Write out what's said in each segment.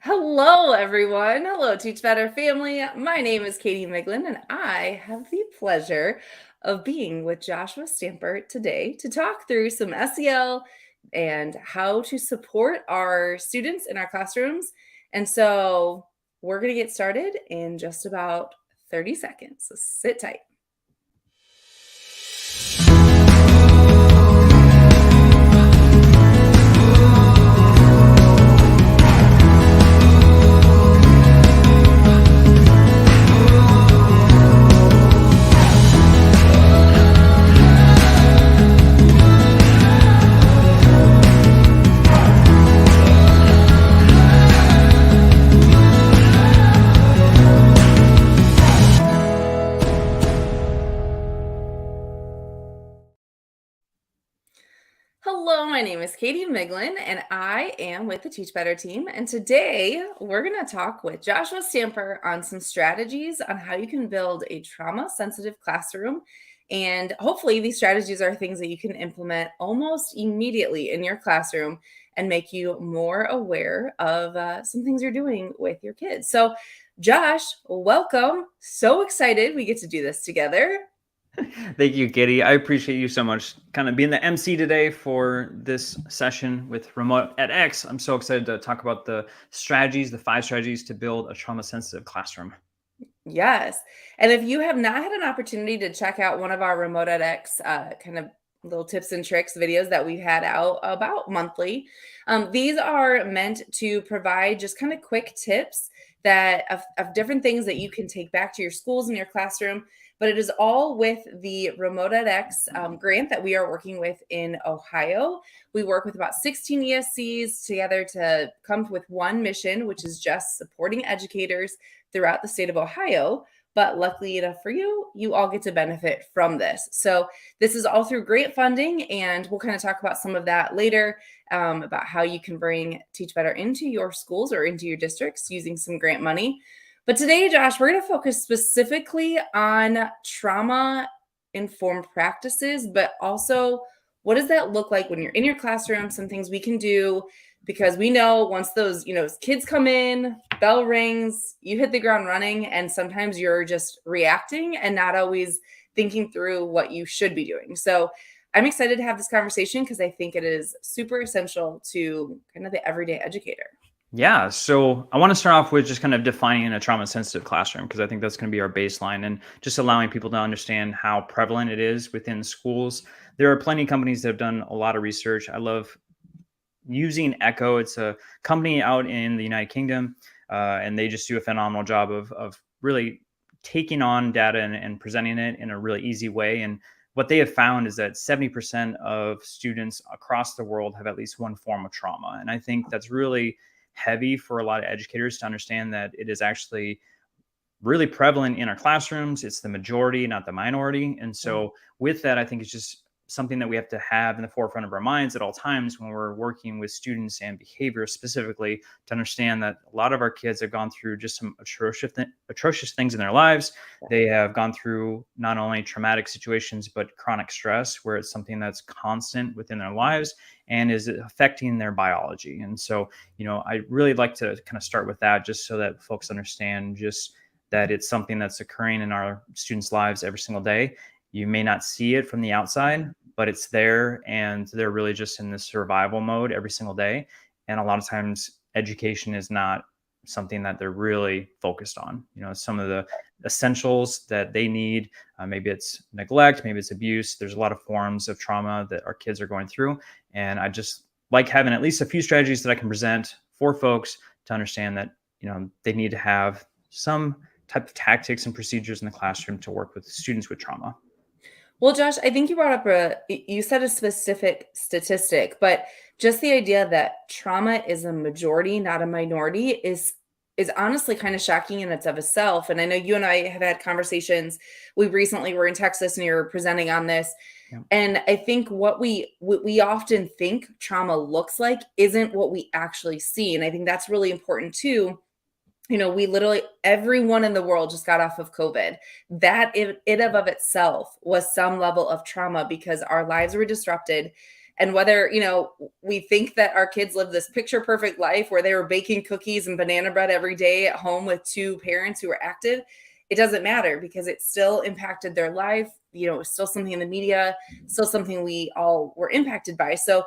Hello, everyone. Hello, Teach Better family. My name is Katie Miglin, and I have the pleasure of being with Joshua Stamper today to talk through some SEL and how to support our students in our classrooms. And so we're going to get started in just about 30 seconds. So sit tight. Hello, my name is Katie Miglin, and I am with the Teach Better team. And today we're going to talk with Joshua Stamper on some strategies on how you can build a trauma sensitive classroom. And hopefully, these strategies are things that you can implement almost immediately in your classroom and make you more aware of some things you're doing with your kids. So, Josh, welcome. So excited we get to do this together. Thank you, Katie. I appreciate you so much kind of being the MC today for this session with Remote edX. I'm so excited to talk about the five strategies to build a trauma sensitive classroom. Yes. And if you have not had an opportunity to check out one of our Remote edX kind of little tips and tricks videos that we've had out about monthly, these are meant to provide just kind of quick tips that of different things that you can take back to your schools and your classroom. But it is all with the Remote edX grant that we are working with in Ohio. We work with about 16 ESCs together to come with one mission, which is just supporting educators throughout the state of Ohio. But luckily enough for you, you all get to benefit from this. So this is all through grant funding, and we'll kind of talk about some of that later about how you can bring Teach Better into your schools or into your districts using some grant money. But today, Josh, we're going to focus specifically on trauma-informed practices, but also what does that look like when you're in your classroom, some things we can do, because we know once those, kids come in, bell rings, you hit the ground running, and sometimes you're just reacting and not always thinking through what you should be doing. So I'm excited to have this conversation because I think it is super essential to kind of the everyday educator. Yeah, so I want to start off with just kind of defining a trauma sensitive classroom because I think that's going to be our baseline and just allowing people to understand how prevalent it is within schools. There are plenty of companies that have done a lot of research. I love using Echo. It's a company out in the United Kingdom, and they just do a phenomenal job of really taking on data and presenting it in a really easy way. And what they have found is that 70% of students across the world have at least one form of trauma. And I think that's really heavy for a lot of educators to understand that it is actually really prevalent in our classrooms. It's the majority, not the minority. And so with that, I think it's just something that we have to have in the forefront of our minds at all times when we're working with students and behavior specifically, to understand that a lot of our kids have gone through just some atrocious things in their lives. They have gone through not only traumatic situations, but chronic stress, where it's something that's constant within their lives and is affecting their biology. And so, I really like to kind of start with that just so that folks understand just that it's something that's occurring in our students' lives every single day. You may not see it from the outside, but it's there, and they're really just in this survival mode every single day. And a lot of times education is not something that they're really focused on. Some of the essentials that they need, maybe it's neglect, maybe it's abuse. There's a lot of forms of trauma that our kids are going through. And I just like having at least a few strategies that I can present for folks to understand that, they need to have some type of tactics and procedures in the classroom to work with students with trauma. Well, Josh, I think you brought up you said a specific statistic, but just the idea that trauma is a majority, not a minority, is honestly kind of shocking in its of itself. And I know you and I have had conversations. We recently were in Texas and you were presenting on this. Yeah. And I think what we often think trauma looks like isn't what we actually see. And I think that's really important too. We literally, everyone in the world just got off of COVID. That it of itself was some level of trauma because our lives were disrupted. And whether, we think that our kids live this picture perfect life where they were baking cookies and banana bread every day at home with two parents who were active, it doesn't matter because it still impacted their life. It's still something in the media, still something we all were impacted by. So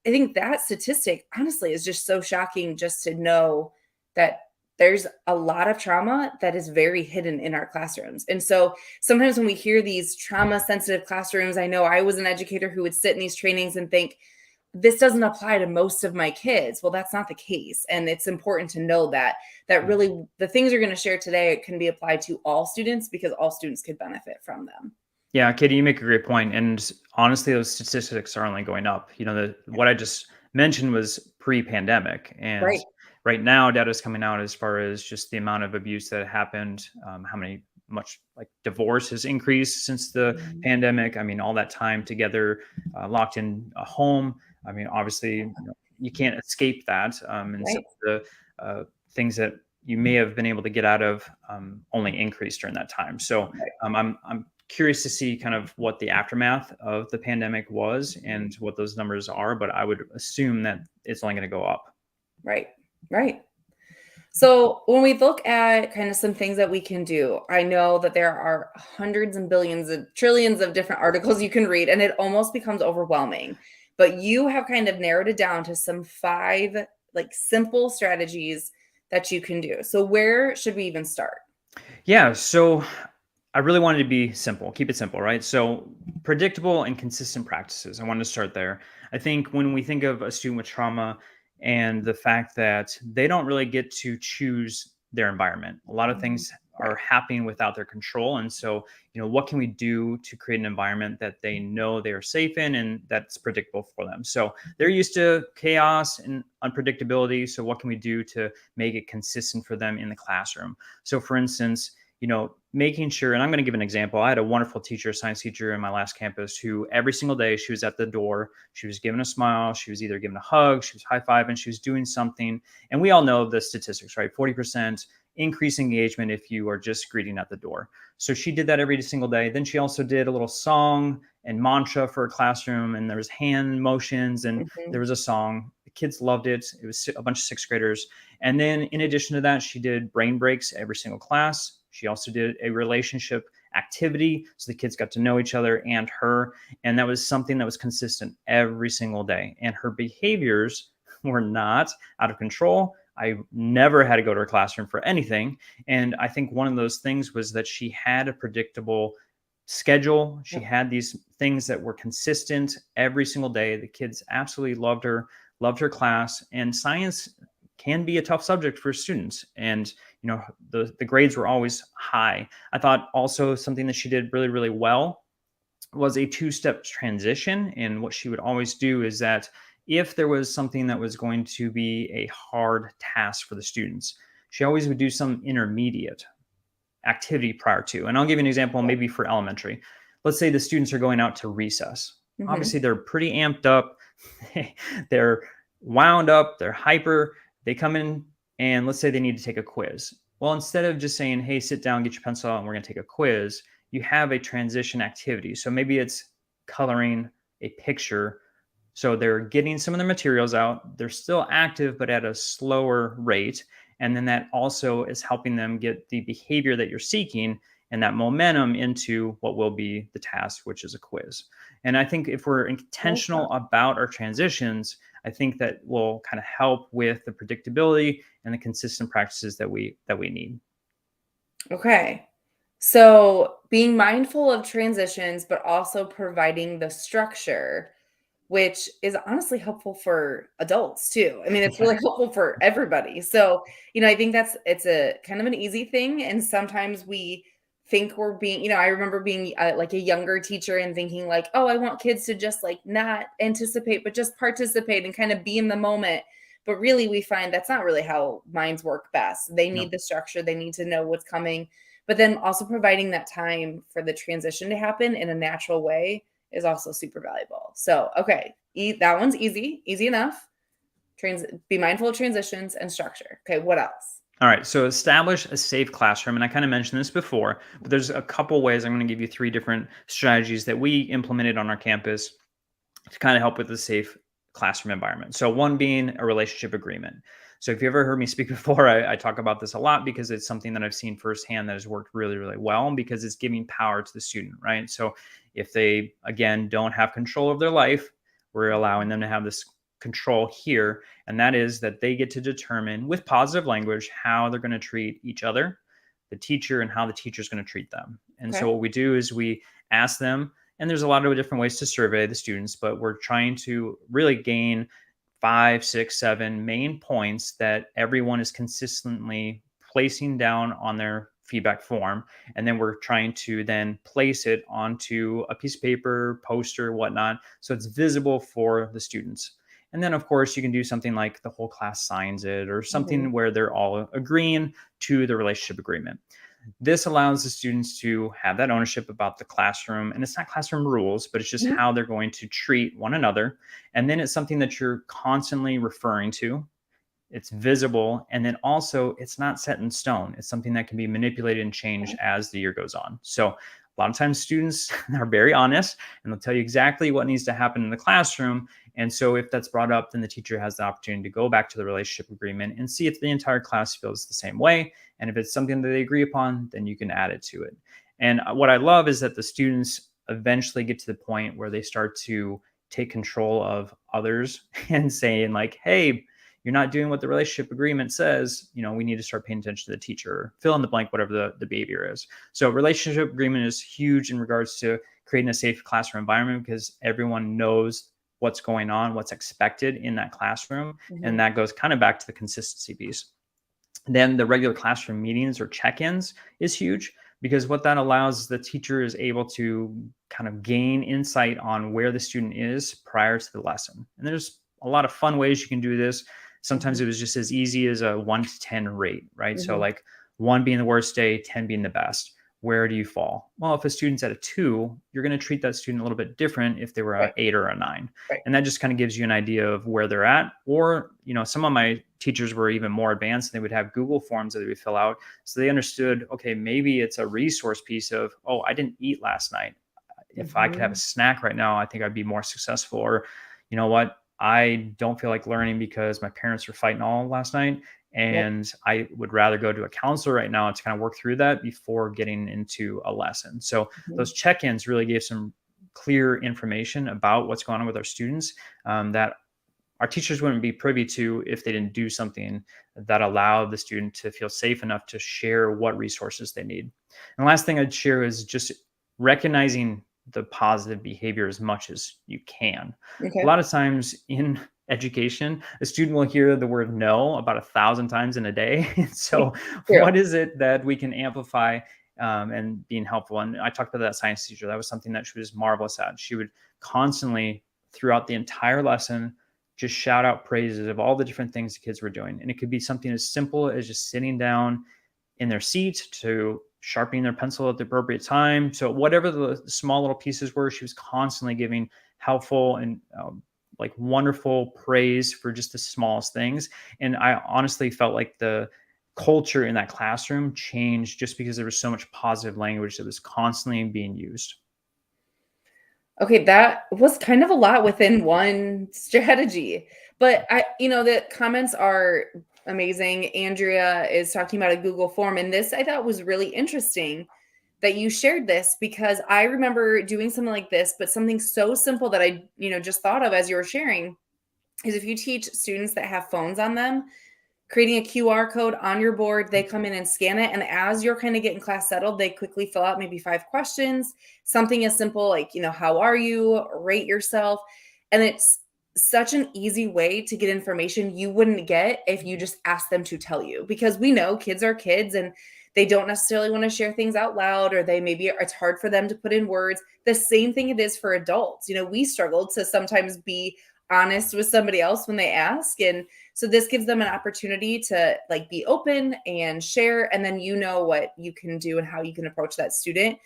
I think that statistic, honestly, is just so shocking just to know that there's a lot of trauma that is very hidden in our classrooms. And so sometimes when we hear these trauma sensitive classrooms, I know I was an educator who would sit in these trainings and think, this doesn't apply to most of my kids. Well, that's not the case. And it's important to know that really the things you're going to share today can be applied to all students because all students could benefit from them. Yeah, Katie, you make a great point. And honestly, those statistics are only going up. What I just mentioned was pre-pandemic. And Right. right now, data is coming out as far as just the amount of abuse that happened, much like divorce has increased since the Mhm. pandemic. I mean, all that time together, locked in a home. I mean, obviously, you can't escape that. And some Right. of the things that you may have been able to get out of only increased during that time. So Right. I'm curious to see kind of what the aftermath of the pandemic was and what those numbers are, but I would assume that it's only going to go up. Right. Right. So when we look at kind of some things that we can do, I know that there are hundreds and billions and trillions of different articles you can read, and it almost becomes overwhelming. But you have kind of narrowed it down to some 5 like simple strategies that you can do. So where should we even start? Yeah, so I really wanted to be simple, keep it simple, right? So predictable and consistent practices. I wanted to start there. I think when we think of a student with trauma and the fact that they don't really get to choose their environment, a lot of things Right. are happening without their control. And so, what can we do to create an environment that they know they are safe in and that's predictable for them? So they're used to chaos and unpredictability. So what can we do to make it consistent for them in the classroom? So for instance, making sure, and I'm going to give an example. I had a wonderful teacher, science teacher in my last campus who every single day she was at the door, she was giving a smile, she was either giving a hug, she was high fiving, she was doing something. And we all know the statistics, right? 40% increase engagement if you are just greeting at the door. So she did that every single day. Then she also did a little song and mantra for a classroom, and there was hand motions and there Mhm. was a song. The kids loved it. It was a bunch of sixth graders. And then in addition to that, she did brain breaks every single class. She also did a relationship activity so the kids got to know each other and her. And that was something that was consistent every single day. And her behaviors were not out of control. I never had to go to her classroom for anything. And I think one of those things was that she had a predictable schedule. She Yep. had these things that were consistent every single day. The kids absolutely loved her class. And science can be a tough subject for students. And the grades were always high. I thought also something that she did really, really well was a two-step transition. And what she would always do is that if there was something that was going to be a hard task for the students, she always would do some intermediate activity prior to. And I'll give you an example, maybe for elementary. Let's say the students are going out to recess. Mhm. Obviously, they're pretty amped up. They're wound up. They're hyper. They come in and let's say they need to take a quiz. Well, instead of just saying, hey, sit down, get your pencil out, and we're going to take a quiz, you have a transition activity. So maybe it's coloring a picture. So they're getting some of the materials out. They're still active, but at a slower rate. And then that also is helping them get the behavior that you're seeking and that momentum into what will be the task, which is a quiz. And I think if we're Love that. intentional about our transitions, I think that will kind of help with the predictability and the consistent practices that we need. Okay. So being mindful of transitions, but also providing the structure, which is honestly helpful for adults too. I mean, it's Yeah. really helpful for everybody. So, I think it's a kind of an easy thing. And sometimes we think we're being, I remember being like a younger teacher and thinking like, oh, I want kids to just like not anticipate, but just participate and kind of be in the moment. But really, we find that's not really how minds work best. They need No. the structure, they need to know what's coming, but then also providing that time for the transition to happen in a natural way is also super valuable. So, okay, that one's easy enough. Be mindful of transitions and structure. Okay, what else? All right, so establish a safe classroom. And I kind of mentioned this before, but there's a couple ways. I'm going to give you 3 different strategies that we implemented on our campus to kind of help with the safe classroom environment. So one being a relationship agreement. So if you ever heard me speak before, I talk about this a lot because it's something that I've seen firsthand that has worked really, really well because it's giving power to the student, right? So if they, again, don't have control of their life, we're allowing them to have this control here. And that is that they get to determine with positive language how they're going to treat each other, the teacher, and how the teacher is going to treat them. And so Okay. what we do is we ask them, and there's a lot of different ways to survey the students, but we're trying to really gain 5, 6, 7 main points that everyone is consistently placing down on their feedback form. And then we're trying to then place it onto a piece of paper, poster, whatnot, so it's visible for the students. And then, of course, you can do something like the whole class signs it or Hmm. something where they're all agreeing to the relationship agreement. This allows the students to have that ownership about the classroom. And it's not classroom rules, but it's just Hmm. how they're going to treat one another. And then it's something that you're constantly referring to. It's visible. And then also, it's not set in stone. It's something that can be manipulated and changed as the year goes on. So, a lot of times, students are very honest and they'll tell you exactly what needs to happen in the classroom. And so, if that's brought up, then the teacher has the opportunity to go back to the relationship agreement and see if the entire class feels the same way. And if it's something that they agree upon, then you can add it to it. And what I love is that the students eventually get to the point where they start to take control of others and saying, like, hey, you're not doing what the relationship agreement says, we need to start paying attention to the teacher, fill in the blank, whatever the behavior is. So relationship agreement is huge in regards to creating a safe classroom environment because everyone knows what's going on, what's expected in that classroom. Hmm. And that goes kind of back to the consistency piece. Then the regular classroom meetings or check-ins is huge because what that allows the teacher is able to kind of gain insight on where the student is prior to the lesson. And there's a lot of fun ways you can do this. Sometimes Hmm. it was just as easy as a 1 to 10 rate, right? So Hmm. like 1 being the worst day, 10 being the best. Where do you fall? Well, if a student's at a 2, you're going to treat that student a little bit different if they were Right. a 8 or a 9. Right. And that just kind of gives you an idea of where they're at. Or, some of my teachers were even more advanced and they would have Google forms that they would fill out. So they understood, okay, maybe it's a resource piece of, oh, I didn't eat last night. If I could have a Hmm. snack right now, I think I'd be more successful. Or, you know what? I don't feel like learning because my parents were fighting all last night. Yep. And I would rather go to a counselor right now to kind of work through that before getting into a lesson. So Hmm. those check ins really gave some clear information about what's going on with our students that our teachers wouldn't be privy to if they didn't do something that allowed the student to feel safe enough to share what resources they need. And the last thing I'd share is just recognizing the positive behavior as much as you can. A Okay. lot of times in education, a student will hear the word no about 1,000 times in a day. So, True. what is it that we can amplify and being helpful? And I talked about that science teacher. That was something that she was marvelous at. She would constantly, throughout the entire lesson, just shout out praises of all the different things the kids were doing. And it could be something as simple as just sitting down in their seat to sharpening their pencil at the appropriate time. So whatever the small little pieces were, she was constantly giving helpful and like wonderful praise for just the smallest things. And I honestly felt like the culture in that classroom changed just because there was so much positive language that was constantly being used. Okay, that was kind of a lot within one strategy. But the comments are amazing. Andrea is talking about a Google form, and this I thought was really interesting that you shared this because I remember doing something like this, but something so simple that I, just thought of as you were sharing is if you teach students that have phones on them, creating a QR code on your board. They come in and scan it. And as you're kind of getting class settled, they quickly fill out maybe 5 questions, something as simple like, how are you? Rate yourself. And it's such an easy way to get information you wouldn't get if you just asked them to tell you, because we know kids are kids and they don't necessarily want to share things out loud, or they maybe it's hard for them to put in words. The same thing it is for adults. We struggle to sometimes be honest with somebody else when they ask. And so this gives them an opportunity to like be open and share, and then what you can do and how you can approach that student.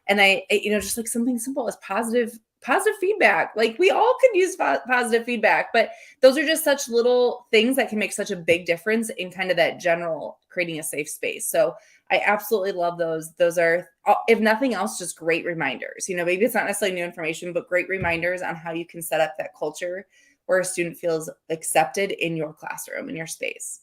And just like something simple as positive positive feedback. Like we all could use positive feedback, but those are just such little things that can make such a big difference in kind of that general creating a safe space. So I absolutely love those. Those are, if nothing else, just great reminders. Maybe it's not necessarily new information, but great reminders on how you can set up that culture where a student feels accepted in your classroom, in your space.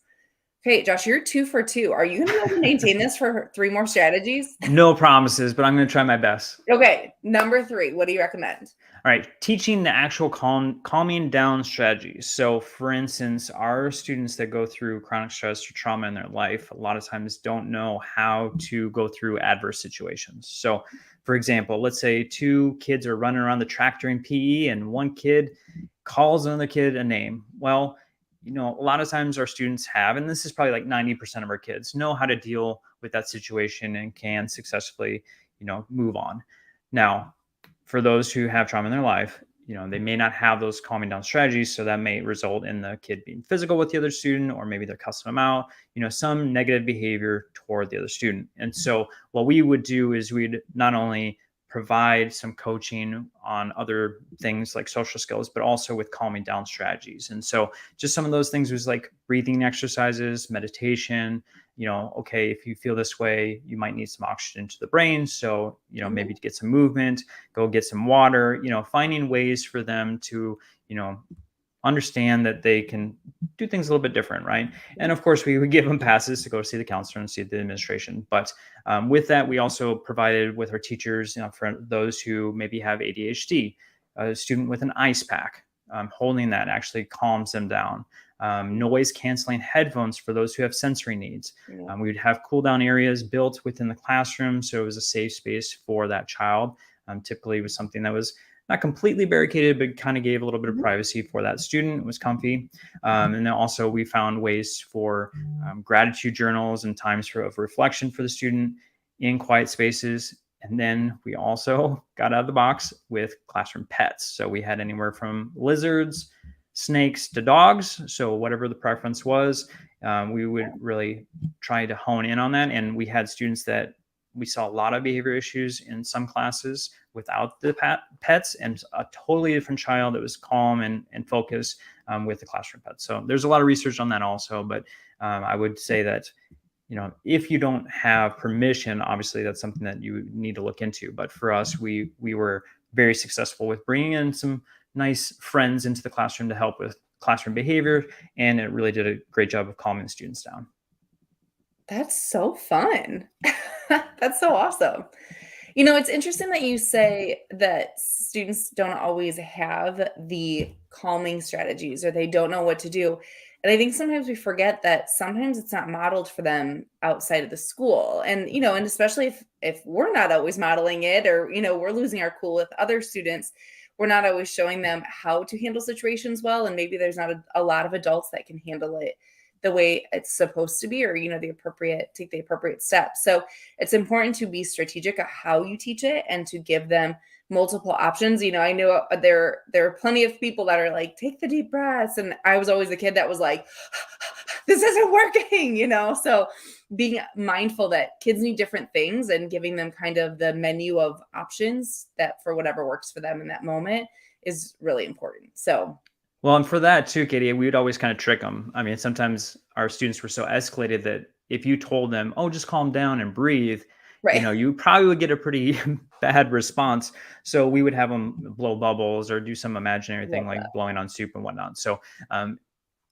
Okay, Josh, you're 2 for 2. Are you going to be able to maintain this for 3 more strategies? No promises, but I'm going to try my best. Okay, number 3, what do you recommend? All right, teaching the actual calming down strategies. So, for instance, our students that go through chronic stress or trauma in their life, a lot of times don't know how to go through adverse situations. So, for example, let's say 2 kids are running around the track during PE and one kid calls another kid a name. Well, a lot of times our students have, and this is probably like 90% of our kids, know how to deal with that situation and can successfully, move on. Now, for those who have trauma in their life, they may not have those calming down strategies. So that may result in the kid being physical with the other student, or maybe they're cussing them out, some negative behavior toward the other student. And so what we would do is we'd not only provide some coaching on other things like social skills, but also with calming down strategies. And so just some of those things was like breathing exercises, meditation, okay, if you feel this way, you might need some oxygen to the brain. So, maybe to get some movement, go get some water, finding ways for them to, understand that they can do things a little bit different, right? And of course, we would give them passes to go see the counselor and see the administration. But with that, we also provided with our teachers, for those who maybe have ADHD, a student with an ice pack, holding that actually calms them down. Noise canceling headphones for those who have sensory needs. Yeah. We would have cool down areas built within the classroom, so it was a safe space for that child. Typically, it was something that was not completely barricaded, but kind of gave a little bit of privacy for that student. It was comfy. And then also we found ways for gratitude journals and times of reflection for the student in quiet spaces. And then we also got out of the box with classroom pets. So we had anywhere from lizards, snakes to dogs. So whatever the preference was, we would really try to hone in on that. And we had students that we saw a lot of behavior issues in some classes without the pets, and a totally different child that was calm and focused with the classroom pets. So there's a lot of research on that also, but I would say that, if you don't have permission, obviously that's something that you need to look into. But for us, we were very successful with bringing in some nice friends into the classroom to help with classroom behavior, and it really did a great job of calming the students down. That's so fun. That's so awesome. It's interesting that you say that students don't always have the calming strategies, or they don't know what to do. And I think sometimes we forget that sometimes it's not modeled for them outside of the school. And especially if we're not always modeling it, or, we're losing our cool with other students, we're not always showing them how to handle situations well. And maybe there's not a lot of adults that can handle it the way it's supposed to be, or take the appropriate steps. So it's important to be strategic of how you teach it and to give them multiple options. I know there are plenty of people that are like, take the deep breaths, and I was always the kid that was like, this isn't working. So being mindful that kids need different things and giving them kind of the menu of options that for whatever works for them in that moment is really important. So well, and for that too, Katie, we would always kind of trick them. I mean, sometimes our students were so escalated that if you told them, "Oh, just calm down and breathe," right. you probably would get a pretty bad response. So we would have them blow bubbles or do some imaginary thing like blowing on soup and whatnot. So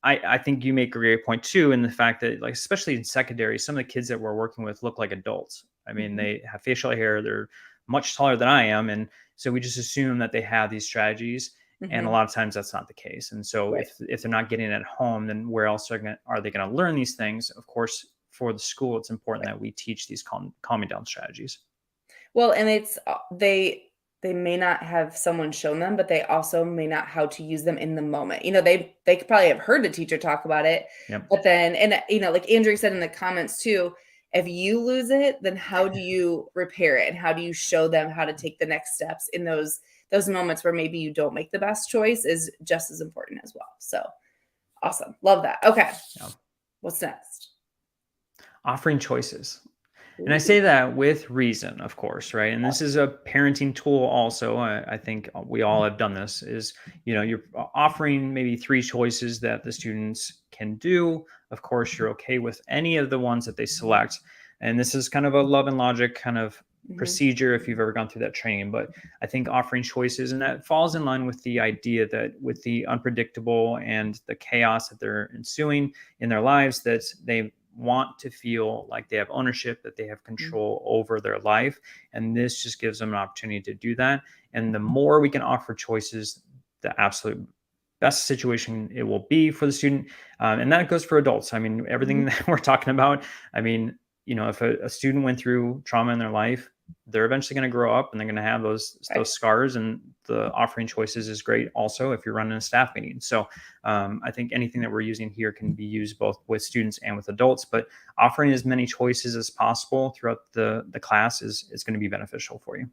I think you make a great point too, in the fact that, like, especially in secondary, some of the kids that we're working with look like adults. I mean, they have facial hair, they're much taller than I am, and so we just assume that they have these strategies. And a lot of times that's not the case. And so if they're not getting it at home, then where else are they going to learn these things? Of course, for the school, it's important that we teach these calming down strategies. Well, and it's they may not have someone shown them, but they also may not how to use them in the moment. They could probably have heard the teacher talk about it, Yep. but then, and like Andrew said in the comments too, if you lose it, then how do you repair it, and how do you show them how to take the next steps in those moments where maybe you don't make the best choice is just as important as well. So awesome. Love that. Okay. Yeah. What's next? Offering choices. And I Ooh, say that with reason, of course, right? And this is a parenting tool also. I think we all have done this is, you're offering maybe three choices that the students can do. Of course, you're okay with any of the ones that they select. And this is kind of a love and logic kind of mhm, procedure if you've ever gone through that training. But I think offering choices, and that falls in line with the idea that with the unpredictable and the chaos that they're ensuing in their lives, that they want to feel like they have ownership, that they have mhm, control over their life. And this just gives them an opportunity to do that. And the more we can offer choices, the absolute best situation it will be for the student. And that goes for adults. I mean, everything mhm. that we're talking about, I mean, if a student went through trauma in their life, they're eventually going to grow up and they're going to have those Right. scars. And the offering choices is great also if you're running a staff meeting. So I think anything that we're using here can be used both with students and with adults, but offering as many choices as possible throughout the class is going to be beneficial for you.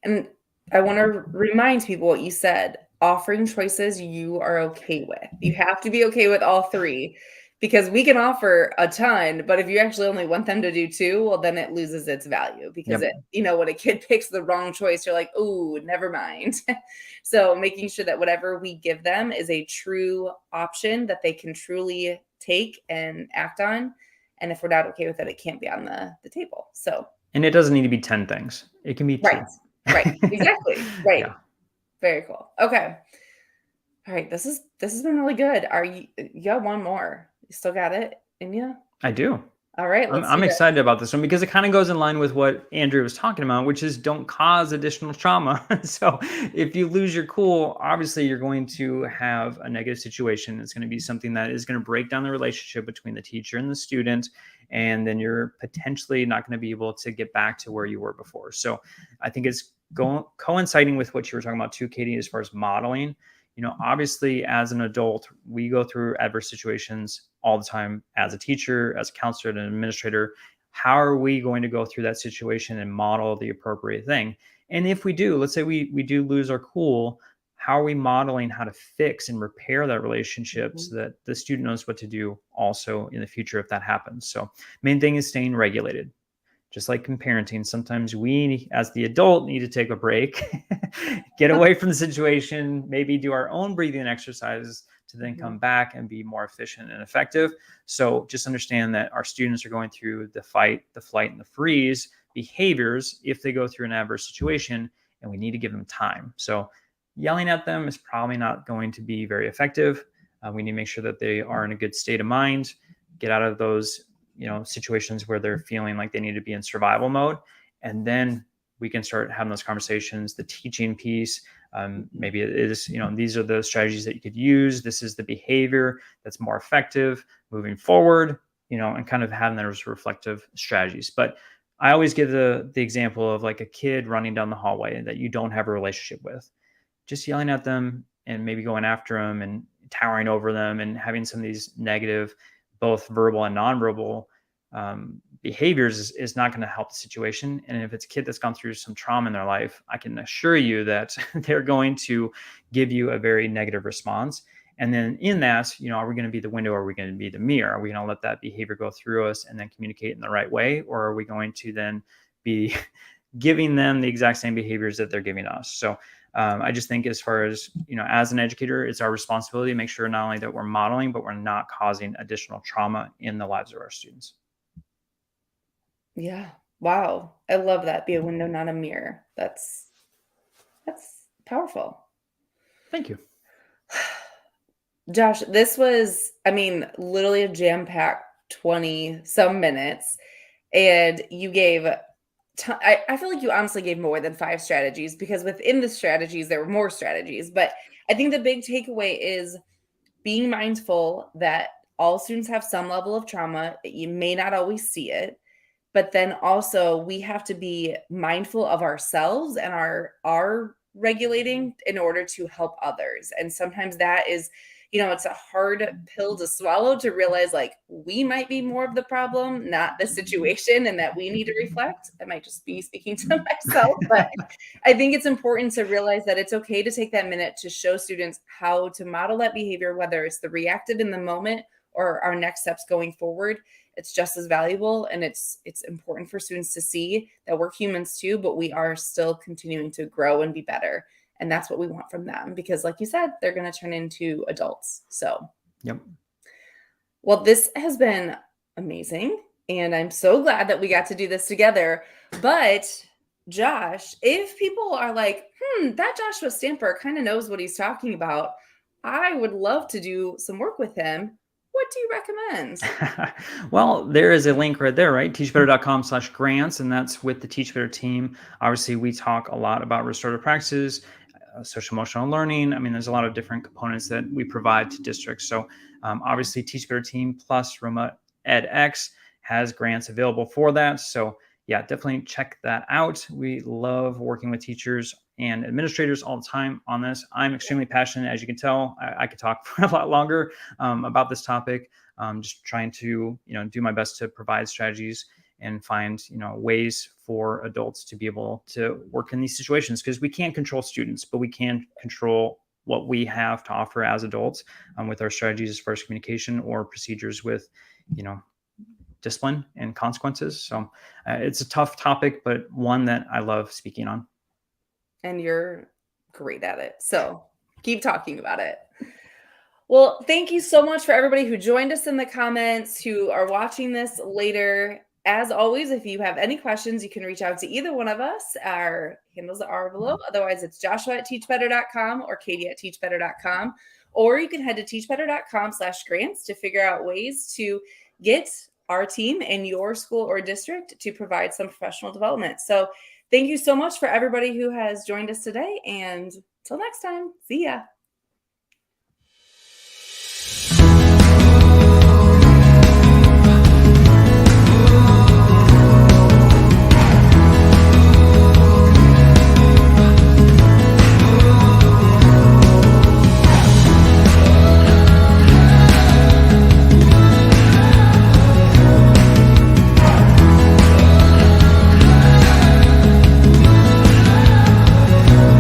And I want to remind people what you said. Offering choices you are okay with. You have to be okay with all three because we can offer a ton, but if you actually only want them to do two, well, then it loses its value because Yep. when a kid picks the wrong choice, you're like, oh, never mind. So making sure that whatever we give them is a true option that they can truly take and act on. And if we're not okay with it, it can't be on the table. So, And it doesn't need to be 10 things. It can be right, two. right, exactly, right. Yeah, Very cool. Okay. All right. This has been really good. You got one more? You still got it in you? I do. All right. I'm, Let's do I'm this. excited about this one because it kind of goes in line with what Andrew was talking about, which is don't cause additional trauma. So if you lose your cool, obviously you're going to have a negative situation. It's going to be something that is going to break down the relationship between the teacher and the student. And then you're potentially not going to be able to get back to where you were before. So I think it's coinciding with what you were talking about too, Katie, as far as modeling. Obviously as an adult, we go through adverse situations all the time as a teacher, as a counselor, and an administrator. How are we going to go through that situation and model the appropriate thing? And if we do, let's say we do lose our cool, how are we modeling how to fix and repair that relationship Mhm. so that the student knows what to do also in the future if that happens? So main thing is staying regulated, just like in parenting. Sometimes we, as the adult, need to take a break, get away from the situation, maybe do our own breathing exercises to then Mhm. come back and be more efficient and effective. So just understand that our students are going through the fight, the flight, and the freeze behaviors if they go through an adverse situation, and we need to give them time. So yelling at them is probably not going to be very effective. We need to make sure that they are in a good state of mind, get out of those situations where they're feeling like they need to be in survival mode, and then we can start having those conversations. The teaching piece, Mhm. maybe it is, these are the strategies that you could use, this is the behavior that's more effective moving forward, and kind of having those reflective strategies. But I always give the example of like a kid running down the hallway that you don't have a relationship with, just yelling at them and maybe going after them and towering over them and having some of these negative, both verbal and nonverbal behaviors is not going to help the situation. And if it's a kid that's gone through some trauma in their life, I can assure you that they're going to give you a very negative response. And then in that, are we going to be the window? Or are we going to be the mirror? Are we going to let that behavior go through us and then communicate in the right way? Or are we going to then be giving them the exact same behaviors that they're giving us? So I just think as far as, as an educator, it's our responsibility to make sure not only that we're modeling, but we're not causing additional trauma in the lives of our students. Yeah. Wow. I love that. Be a window, not a mirror. That's powerful. Thank you. Josh, this was, I mean, literally a jam-packed 20 some minutes. And you gave I feel like you honestly gave more than five strategies because within the strategies, there were more strategies. But I think the big takeaway is being mindful that all students have some level of trauma. You may not always see it, but then also we have to be mindful of ourselves and our regulating in order to help others. And sometimes that is, it's a hard pill to swallow to realize like we might be more of the problem, not the situation, and that we need to reflect. I might just be speaking to myself, but I think it's important to realize that it's okay to take that minute to show students how to model that behavior, whether it's the reactive in the moment or our next steps going forward, it's just as valuable. And it's important for students to see that we're humans too, but we are still continuing to grow and be better. And that's what we want from them, because like you said, they're going to turn into adults. So, Yep. well, this has been amazing. And I'm so glad that we got to do this together. But Josh, if people are like, that Joshua Stamper kind of knows what he's talking about, I would love to do some work with him. What do you recommend? Well, there is a link right there, right? teachbetter.com/grants, and that's with the Teach Better team. Obviously, we talk a lot about restorative practices, social emotional learning. I mean, there's a lot of different components that we provide to districts. So obviously, Teach Better team plus Remote edX has grants available for that. So yeah, definitely check that out. We love working with teachers and administrators all the time on this. I'm extremely passionate, as you can tell. I could talk for a lot longer about this topic. Just trying to do my best to provide strategies and find ways for adults to be able to work in these situations, because we can't control students, but we can control what we have to offer as adults with our strategies as far as communication or procedures with discipline and consequences. So it's a tough topic, but one that I love speaking on. And you're great at it. So keep talking about it. Well, thank you so much for everybody who joined us in the comments, who are watching this later. As always, if you have any questions, you can reach out to either one of us. Our handles are below. Otherwise, it's joshua@teachbetter.com or katie@teachbetter.com. Or you can head to teachbetter.com/grants to figure out ways to get our team in your school or district to provide some professional development. So thank you so much for everybody who has joined us today. And till next time, see ya.